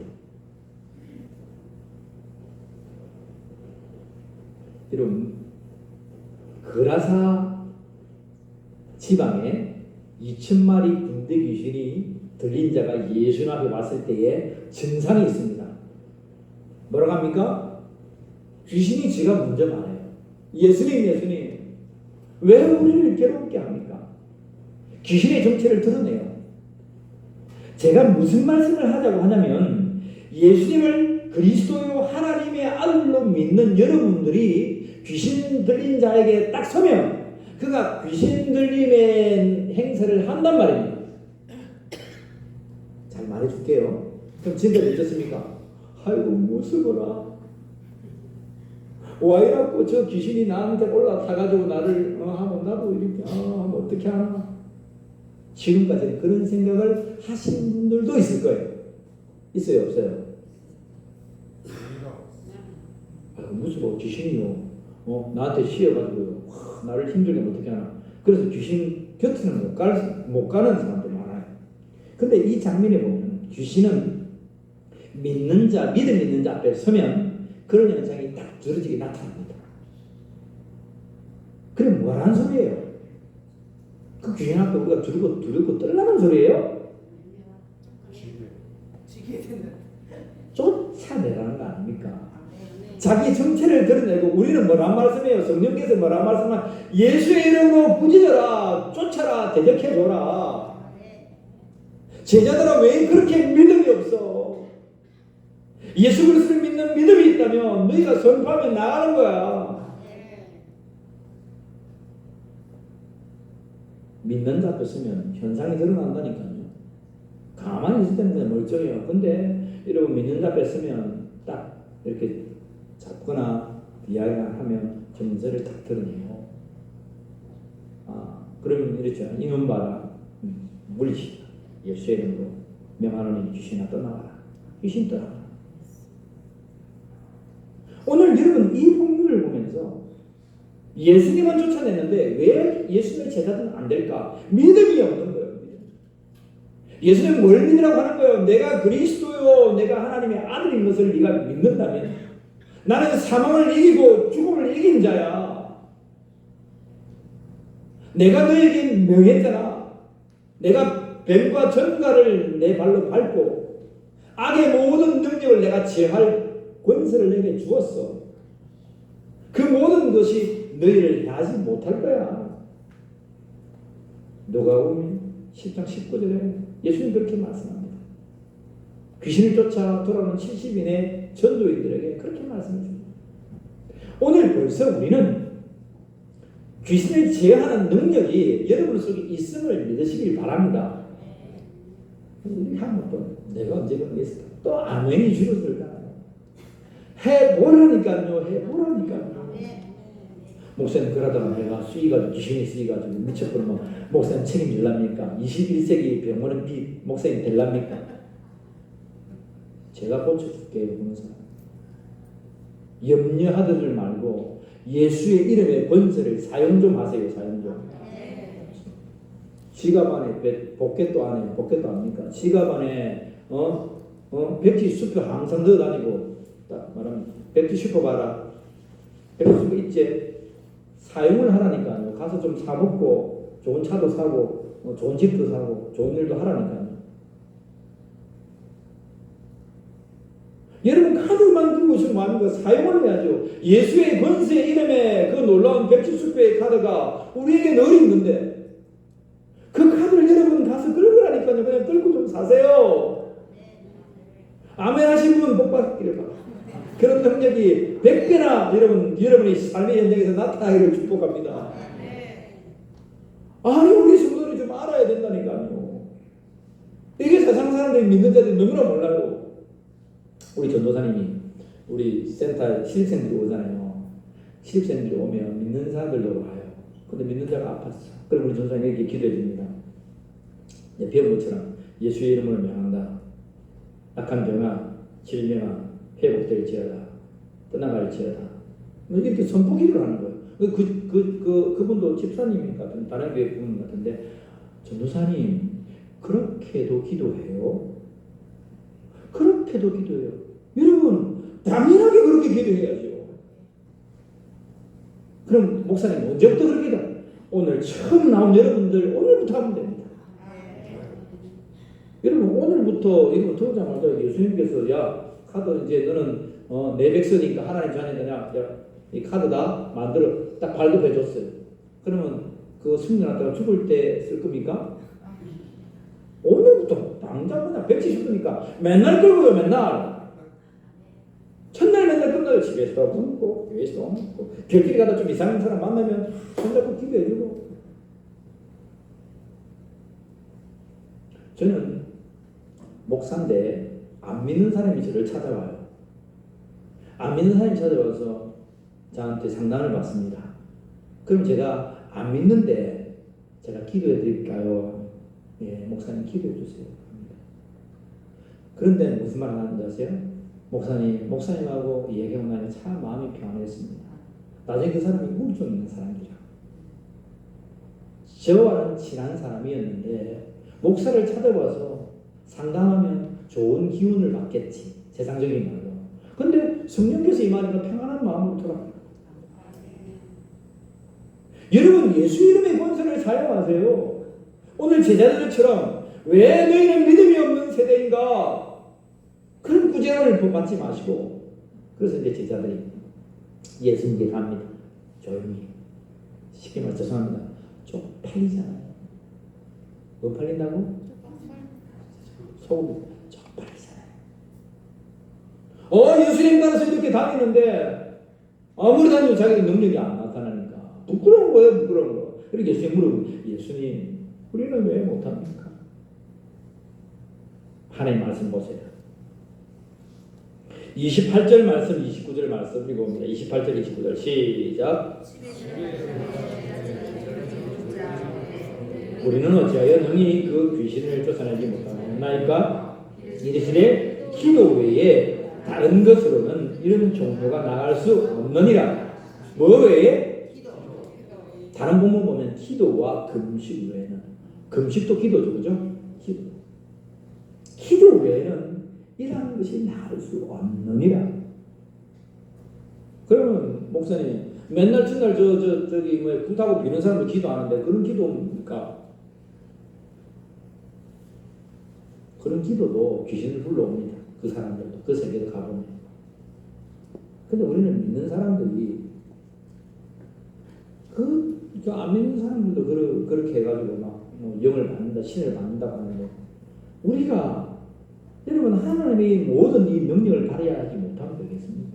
여러분, 그라사 지방에 2,000마리 군대 귀신이 들린 자가 예수님 앞에 왔을 때에 증상이 있습니다. 뭐라고 합니까? 귀신이 지가 먼저 말해요. 예수님, 왜 우리를 괴롭게 합니까? 귀신의 정체를 드러내요. 제가 무슨 말씀을 하자고 하냐면 예수님을 그리스도요 하나님의 아들로 믿는 여러분들이 귀신 들린 자에게 딱 서면 그가 귀신 들림의 행세를 한단 말입니다. 잘 말해줄게요. 그럼 지금까지 어떻습니까? 아이고 무서워라. 와이라고 저 귀신이 나한테 올라타가지고 나를 하면 나도 이렇게 하면 어떻게 하나. 지금까지는 그런 생각을 하신 분들도 있을 거예요. 있어요 없어요? 아이고 무서워 귀신이요. 나한테 씌어가지고요. 나를 힘들게 하면 어떻게 하나. 그래서 귀신 곁에는 못 가는 사람들이 많아요. 근데 이 장면에 보면 귀신은 믿는 자, 믿음 있는 자 앞에 서면 그런 현상이 딱 두드러지게 나타납니다. 그게 뭐라는 소리예요? 그 귀신 앞에 우리가 두렵고 떨라는 소리예요? 쫓아내라는 거 아닙니까? 자기 정체를 드러내고 우리는 뭐란 말씀이에요? 성령께서 뭐란 말씀을 예수의 이름으로 부짖어라, 쫓아라, 대적해줘라. 제자들아 왜 그렇게 믿음이 없어? 예수 그리스도를 믿는 믿음이 있다면 너희가 선포하면 나가는 거야. 믿는 자 앞에 서면 현상이 드러난다니까요. 가만히 있을 때는 멀쩡해요. 근데 여러분 믿는 자 앞에 서면 딱 이렇게 잡거나 이야기를 하면 정서를 딱 드러내요. 그러면 이렇죠. 이놈 봐라. 물리치다. 예수의 이름으로 명하노니 귀신아 떠나가라. 귀신 떠나가라. 오늘 여러분 이 본문을 보면서 예수님은 쫓아내는데 왜 예수님의 제자들은 안 될까? 믿음이 없는 거예요. 예수님은 뭘 믿으라고 하는 거예요? 내가 그리스도요, 내가 하나님의 아들인 것을 네가 믿는다면 나는 사망을 이기고 죽음을 이긴 자야. 내가 너에게 명했잖아. 내가 뱀과 전갈을 내 발로 밟고 악의 모든 능력을 내가 제할 권세를 내게 주었어. 그 모든 것이 너희를 해하지 못할 거야. 누가복음 10장 19절에 예수님 그렇게 말씀합니다. 귀신을 쫓아 돌아오는 70인의 전도인들에게 그렇게 말씀해 줍니다. 오늘 벌써 우리는 귀신을 제어하는 능력이 여러분 속에 있음을 믿으시길 바랍니다. 한번 내가 언제 그런 게 있을까? 또 아멘이 줄어들까? 해보라니까요. 목사님 그러다가 내가 귀신이 쓰이가지고 미쳐버리면 목사님 책임질랍니까? 21세기 병원은 목사님 될랍니까? 제가 고쳐줄게요. 그런 사람 염려하들 말고 예수의 이름의 권세를 사용 좀 하세요. 사용 좀. 지갑 안에 포켓도 안에 포켓도 압니까? 지갑 안에 백지 수표 항상 넣어 다니고 딱 말하면 백지 슈퍼 봐라. 백지 슈퍼 있지? 사용을 하라니까요. 가서 좀 사먹고 좋은 차도 사고 좋은 집도 사고 좋은 일도 하라니까요. 여러분 카드만 들고 있으면 뭐합니까? 사용을 해야죠. 예수의 권세 이름에 그 놀라운 백지 슈퍼의 카드가 우리에게 늘 있는데 그 카드를 여러분 가서 끌으라니까요. 그냥 끌고 좀 사세요. 아멘 하신 분 복 받기를 바랍니다. 그런 능력이 100배나 여러분의 삶의 현장에서 나타나기를 축복합니다. 아니 우리 성도들이 좀 알아야 된다니까요. 이게 세상 사람들이 믿는 자들이 너무나 몰라요. 우리 전도사님이 우리 센터 신입생들이 오잖아요. 신입생들이 오면 믿는 사람들도 와요. 근데 믿는 자가 아팠어. 그럼 우리 전도사님이 이렇게 기도해 줍니다. 배운 것처럼 예수의 이름으로 명한다. 악한 병아, 질병아, 회복될지어다. 떠나갈지어다. 이렇게 선포 기도를 하는 거예요. 그분도 집사님이니까 다른 교회 분 같은데 전도사님 그렇게도 기도해요? 그렇게도 기도해요. 여러분 당연하게 그렇게 기도해야죠. 그럼 목사님 언제부터 그렇게 기도? 오늘 처음 나온 여러분들 오늘부터 하면 됩니다. 여러분 오늘부터 이거 들어오자마자 예수님께서 야 카드 이제 너는 내 백성이니까 하나님 자녀냐 이 카드다 만들어 딱 발급해 줬어요. 그러면 그 승려놨다가 죽을 때 쓸 겁니까? 오늘부터 당장 그냥 백지 줬으니까 맨날 끌고요. 맨날 첫날 맨날 끝나요. 집에서 굶고 교회에서 굶고 길길이 가다 좀 이상한 사람 만나면 손잡고 기도해주고. 저는 목사인데 안 믿는 사람이 저를 찾아와요. 안 믿는 사람이 찾아와서 저한테 상담을 받습니다. 그럼 제가 안 믿는데 제가 기도해 드릴까요? 예, 목사님 기도해 주세요. 그런데 무슨 말을 하는지 아세요? 목사님하고 얘기하고 나니 참 마음이 평안했습니다. 나중에 그 사람이 우울증 있는 사람이라. 저와는 친한 사람이었는데 목사를 찾아와서 상담하면 좋은 기운을 받겠지. 세상적인 말로. 근데 성령께서 임하니까 평안한 마음으로 돌아갑니다. 여러분 예수 이름의 권세를 사용하세요. 오늘 제자들처럼 왜 너희는 믿음이 없는 세대인가? 그런 꾸지람을 받지 마시고 그래서 이제 제자들이 예수님께 갑니다. 조용히. 쉽게 말해 죄송합니다. 쪽팔리잖아요. 뭐 팔린다고? 속으로 쪽팔리잖아요. 예수님 따라서 이렇게 다니는데 아무리 다니도 자기의 능력이 안 나타나니까 부끄러운 거예요. 부끄러운 거. 그리고 예수님 물어보면 예수님 우리는 왜 못합니까? 하나님 말씀 보세요. 28절 말씀 29절 말씀 그리고 옵니다. 28절 29절 시작. 우리는 어찌하여 능히 그 귀신을 쫓아내지 못하나이까? 이르시되 기도 외에 다른 것으로는 이런 종교가 나갈 수 없느니라. 뭐 외에? 다른 본문 보면 기도와 금식 외에는 금식도 기도죠. 그죠? 기도 외에는 이러한 것이 나을 수 없느니라. 그러면 목사님 맨날 첫날 저기 뭐 불타고 비는 사람도 기도하는데 그런 기도입니까? 그런 기도도 귀신을 불러옵니다. 그 사람들도 그 세계도 가보면. 근데 우리는 믿는 사람들이 안 믿는 사람들도 그렇게 해가지고 막 영을 받는다, 신을 받는다고 하는데 우리가 여러분 하나님이 모든 이 명령을 발휘하지 못하면 되겠습니까?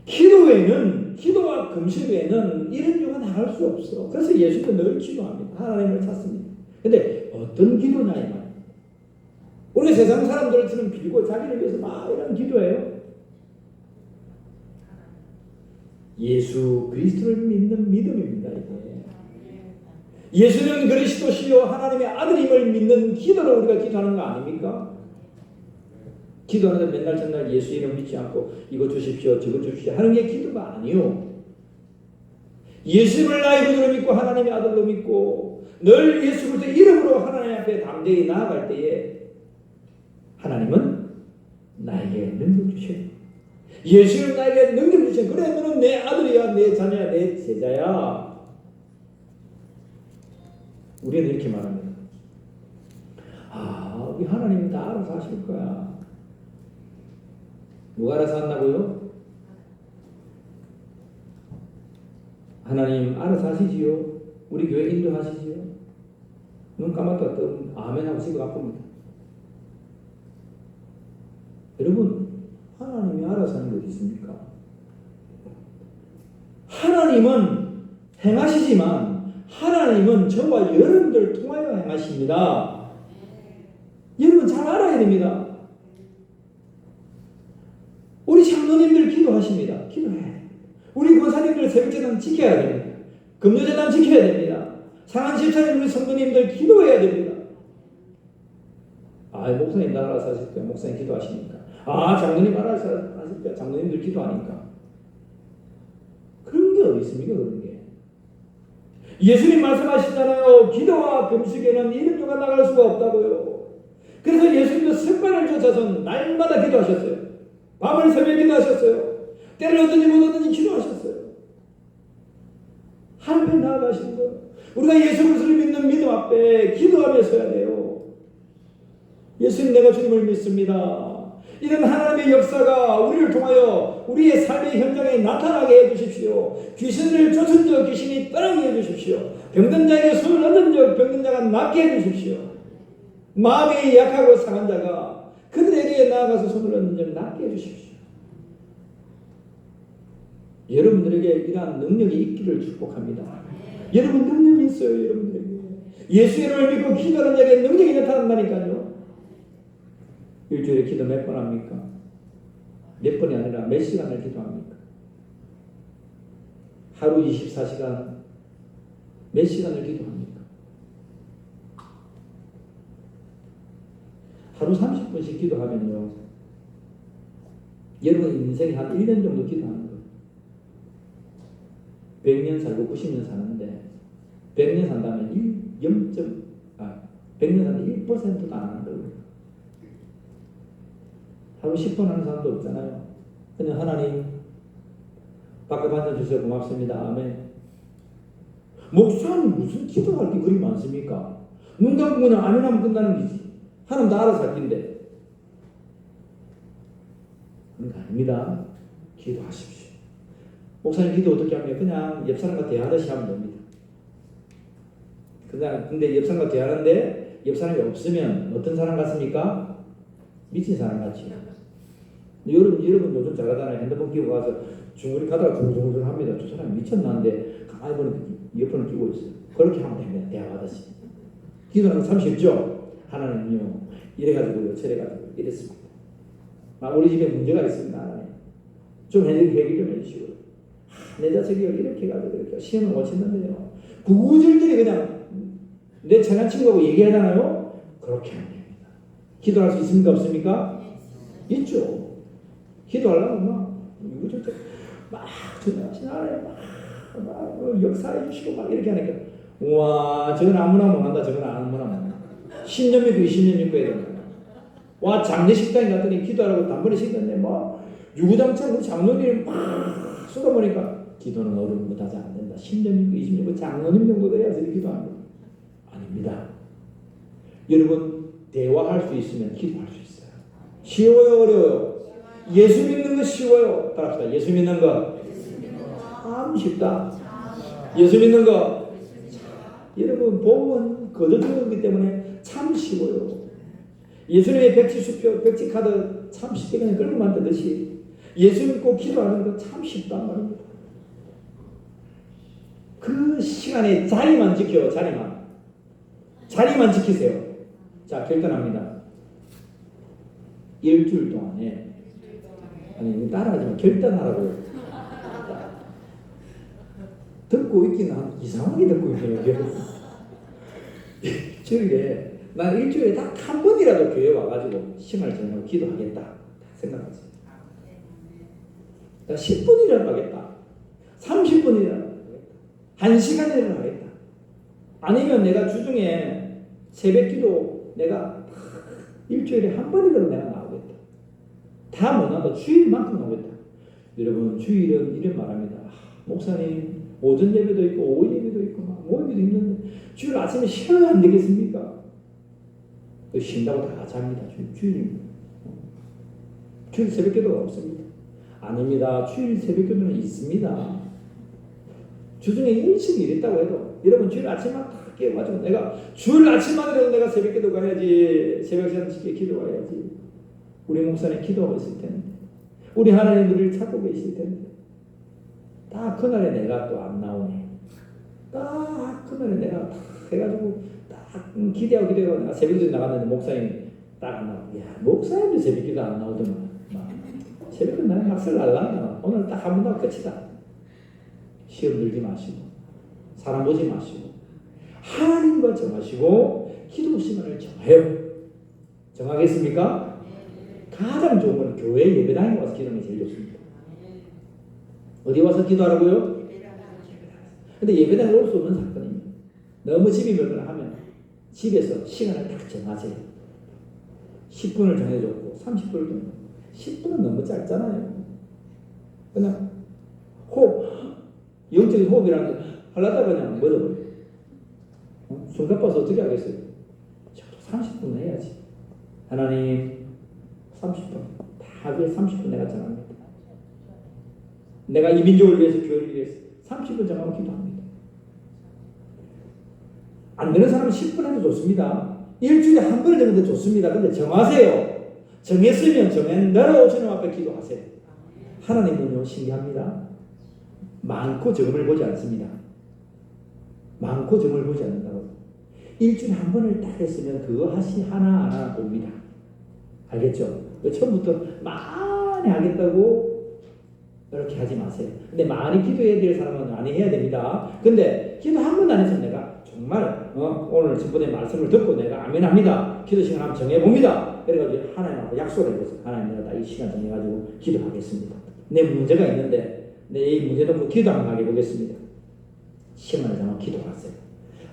기도와 금식 외에는 이런 교가 나갈 수 없어. 그래서 예수도 늘 기도합니다. 하나님을 찾습니다. 근데 어떤 기도냐 이 말이에요. 우리 세상 사람들처럼 빌고 자기를 위해서 막 이런 기도해요. 예수 그리스도를 믿는 믿음입니다. 이게. 예수는 그리스도시요 하나님의 아들임을 믿는 기도로 우리가 기도하는 거 아닙니까? 기도하는데 맨날 전날 예수 이름 믿지 않고 이거 주십시오 저거 주십시오 하는 게 기도가 아니요. 예수를 나의 구주로 믿고 하나님의 아들로 믿고 늘 예수 그리스도 이름으로 하나님 앞에 담대히 나아갈 때에 하나님은 나에게 능력 주셔. 예수님 나에게 능력 주셔. 그래 너는 내 아들이야, 내 자녀야, 내 제자야. 우리는 이렇게 말합니다. 아, 우리 하나님이 다 알아서 하실 거야. 누가 알아서 한다고요? 하나님 알아서 하시지요. 우리 교회 인도하시지요. 눈 감았다 뜨면 아멘 하고 집에 가봅니다. 여러분, 하나님이 알아서 하는 게 어디 있습니까? 하나님은 행하시지만 하나님은 저와 여러분들 통하여 행하십니다. 여러분 잘 알아야 됩니다. 우리 장로님들 기도하십니다. 기도해야 됩니다. 우리 권사님들 새벽제단 지켜야 됩니다. 금요제단 지켜야 됩니다. 상한 집사님 우리 성도님들 기도해야 됩니다. 아, 목사님 나 알아서 하실 거야. 목사님 기도하시니까. 아, 장로님 알아서 하실 거야. 장로님들 기도하니까. 그런 게 어디 있습니까? 그런 게. 예수님 말씀하시잖아요. 기도와 금식에는 이름표가 나갈 수가 없다고요. 그래서 예수님도 습관을 쫓아서 날마다 기도하셨어요. 밤을 새벽 기도하셨어요. 때를 얻든지 못 얻든지 기도하셨어요. 하나님 앞에 나아가시는 거예요. 우리가 예수 그리스도를 믿는 믿음 앞에 기도하며 서야 돼요. 예수님 내가 주님을 믿습니다. 이런 하나님의 역사가 우리를 통하여 우리의 삶의 현장에 나타나게 해주십시오. 귀신을 쫓은 적 귀신이 떠나게 해주십시오. 병든 자에게 손을 얹은 적 병든 자가 낫게 해주십시오. 마음이 약하고 상한 자가 그들에게 나아가서 손을 얹은 적 낫게 해주십시오. 여러분들에게 이러한 능력이 있기를 축복합니다. 여러분 능력이 있어요. 여러분들에게 예수의 이름을 믿고 기도하는 자에게 능력이 나타난다니까요. 일주일에 기도 몇 번 합니까? 몇 번이 아니라 몇 시간을 기도합니까? 하루 24시간 몇 시간을 기도합니까? 하루 30분씩 기도하면요, 여러분 인생에 한 1년 정도 기도하는 거예요. 100년 살고 90년 사는데 100년 산다면 100년 사는데 1%도 안 하는 거예요. 하루 10분 하는 사람도 없잖아요. 그냥 하나님 밥값 한 잔 주셔서 고맙습니다. 아멘. 목사님 무슨 기도할 게 그리 많습니까? 눈 감고 그냥 아멘 하면 끝나는 거지. 하나님 다 알아서 할 텐데. 그런 거 아닙니다. 기도하십시오. 목사님 기도 어떻게 하면 그냥 옆 사람과 대화하듯이 하면 됩니다. 근데 옆 사람과 대화하는데 옆 사람이 없으면 어떤 사람 같습니까? 미친 사람 같지요. 여러분 요즘 잘하잖아요. 핸드폰 끼고 가서 중거리 가다가 중얼중얼 합니다. 저 사람이 미쳤나는데 가만히 보니까 이어폰을 끼고 있어요. 그렇게 하면 됩니다. 대화하듯이. 기도하는 거 참 쉽죠? 하나님요, 이래가지고요, 저래가지고 이랬습니다. 우리 집에 문제가 있습니다. 하나님 좀 해결 좀 해주시고요. 내 자식이 이렇게 해가지고 이렇게 시험을 못 쳤는데요, 구구절절히 그냥 내 친한 친구하고 얘기하잖아요. 그렇게 하면 됩니다. 기도할 수 있습니까? 없습니까? 있죠. 기도하려면 막 전하신 하나님 막 역사해 주시고 막 이렇게 하니까, 와, 저건 아무나 못한다. 저건 아무나 못한다. 10년 믿고 20년 믿고 해야 된다. 와, 장례식장에 갔더니 기도하라고 단번에 시켰는데 뭐 유구장창 우리 장로님을 막 쏟아보니까 기도는 어려운 거 다지 안 된다. 10년 믿고 20년 믿고 장로님 정도 돼야 저리 기도하는 거 아닙니다. 여러분 대화할 수 있으면 기도할 수 있어요. 쉬워요, 어려워요? 예수 믿는 거 쉬워요. 따라합시다. 예수 믿는 거 참 쉽다. 예수 믿는 거, 여러분 복음은 거둬주기 때문에 참 쉬워요. 예수님의 백지수표, 백지카드 참 쉽게 그냥 끌고 만드듯이 예수 믿고 기도하는 거 참 쉽단 말입니다. 그 시간에 자리만 지켜요. 자리만 지키세요. 자, 결단합니다. 일주일 동안에, 아니 따라하지 마, 결단하라고요. 듣고 있기는 이상하게 듣고 있어요. 일주일에, 난 일주일에 딱 한 번이라도 교회 와가지고 시간을 정하고 기도하겠다 생각하세요. 10분이라도 하겠다. 30분이라도 하겠다. 1시간이라도 하겠다. 아니면 내가 주중에 새벽 기도 내가 일주일에 한 번이라도 내가 나오겠다. 다 못나도 주일만큼 나오겠다. 여러분 주일은 이런 말합니다. 목사님 오전 예배도 있고 오후 예배도 있고 막 모이기도 힘든데 주일 아침에 쉬어야 안 되겠습니까? 쉰다고 다 같이 합니다. 주일입니다. 주일 새벽기도가 없습니다. 아닙니다. 주일 새벽기도는 있습니다. 주중에 일찍 일했다고 해도 여러분 주일 아침만 딱 깨워가지고 내가 주일 아침만이라도 내가 새벽기도 가야지, 새벽시간 지켜 기도해야지. 우리 목사님 기도하고 있을 텐데, 우리 하나님 우리를 찾고 계실 텐데, 딱 그날에 내가 또 안 나오네. 딱 그날에 내가 딱 해가지고 딱 기대하고 내가 새벽기도 나갔는데 목사님 딱 안 나오고, 야 목사님도 새벽기도 안 나오더만. 새벽기도 나는 막살 날라나. 오늘 딱 한 번 나고 끝이다. 시험 들지 마시고 사람 보지 마시고 하나님과 정하시고 기도 시간을 정해요. 정하겠습니까? 가장 좋은 건 교회 예배당에 와서 기도하는 게 제일 좋습니다. 어디 와서 기도하라고요? 근데 예배당에 올 수 없는 사건입니다. 너무 집이 멀거나 하면 집에서 시간을 딱 정하세요. 10분을 정해줬고 30분을 정해줬고 10분은 너무 짧잖아요. 그냥 영적인 호흡이라는 게 하려다가 그냥 멎어버려요. 순간 봐서 어떻게 하겠어요? 30분 해야지. 하나님 30분 다 위에 30분 내가 정합니다. 내가 이 민족을 위해서 교회를 위해서 30분 정하고 기도합니다. 안 되는 사람은 10분 해도 좋습니다. 일주일에 한 번을 정도 좋습니다. 근데 정하세요. 정했으면 정한 대로 주님 앞에 기도하세요. 하나님은요 신기합니다. 많고 적음을 보지 않습니다. 많고 적음을 보지 않는다고. 일주일에 한 번을 딱 했으면 그거 하나하나 봅니다. 알겠죠? 처음부터 많이 하겠다고 이렇게 하지 마세요. 근데 많이 기도해야 될 사람은 많이 해야 됩니다. 근데 기도 한 번도 안 했으면 내가 정말 오늘 전번에 말씀을 듣고 내가 아멘 합니다. 기도 시간 한번 정해봅니다. 그래가지고 하나님하고 약속을 해보세요. 하나님 내가 딱 이 시간 정해가지고 기도하겠습니다. 내 문제가 있는데 이 문제 놓고 기도 한번 해보겠습니다. 시간을 정하고 기도하세요.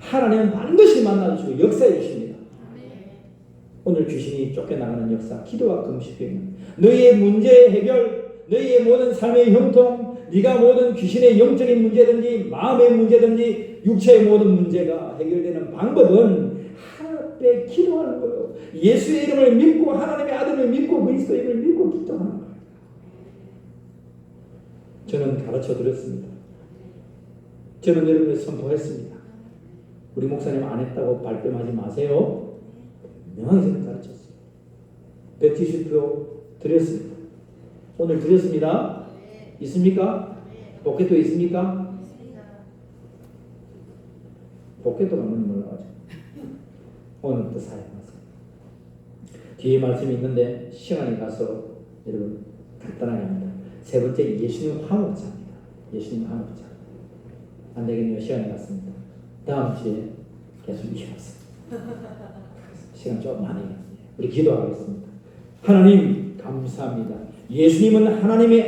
하나님은 반드시 만나주시고 역사해 주십니다. 오늘 귀신이 쫓겨나가는 역사, 기도와 금식이면 너희의 문제 해결, 너희의 모든 삶의 형통, 네가 모든 귀신의 영적인 문제든지 마음의 문제든지 육체의 모든 문제가 해결되는 방법은 하나님 앞에 기도하는 거예요. 예수의 이름을 믿고 하나님의 아들을 믿고 그리스도의 이름을 믿고 기도하는 거예요. 저는 가르쳐 드렸습니다. 저는 여러분을 선포했습니다. 우리 목사님 안 했다고 발뺌하지 마세요. 분명히 저는 가르쳤어요. 170표 드렸습니다. 오늘 드렸습니다. 있습니까? 복개도 있습니까? 복개도 가면 몰라가지고 오늘부터 사용하세요. 뒤에 말씀이 있는데 시간이 가서 여러분 간단하게 합니다. 세 번째 예수님 화목자입니다. 예수님 화목자. 안 되겠네요. 시간이 갔습니다. 다음 주에 계속 이어서 시간 좀 많이 우리 기도하겠습니다. 하나님 감사합니다. 예수님은 하나님의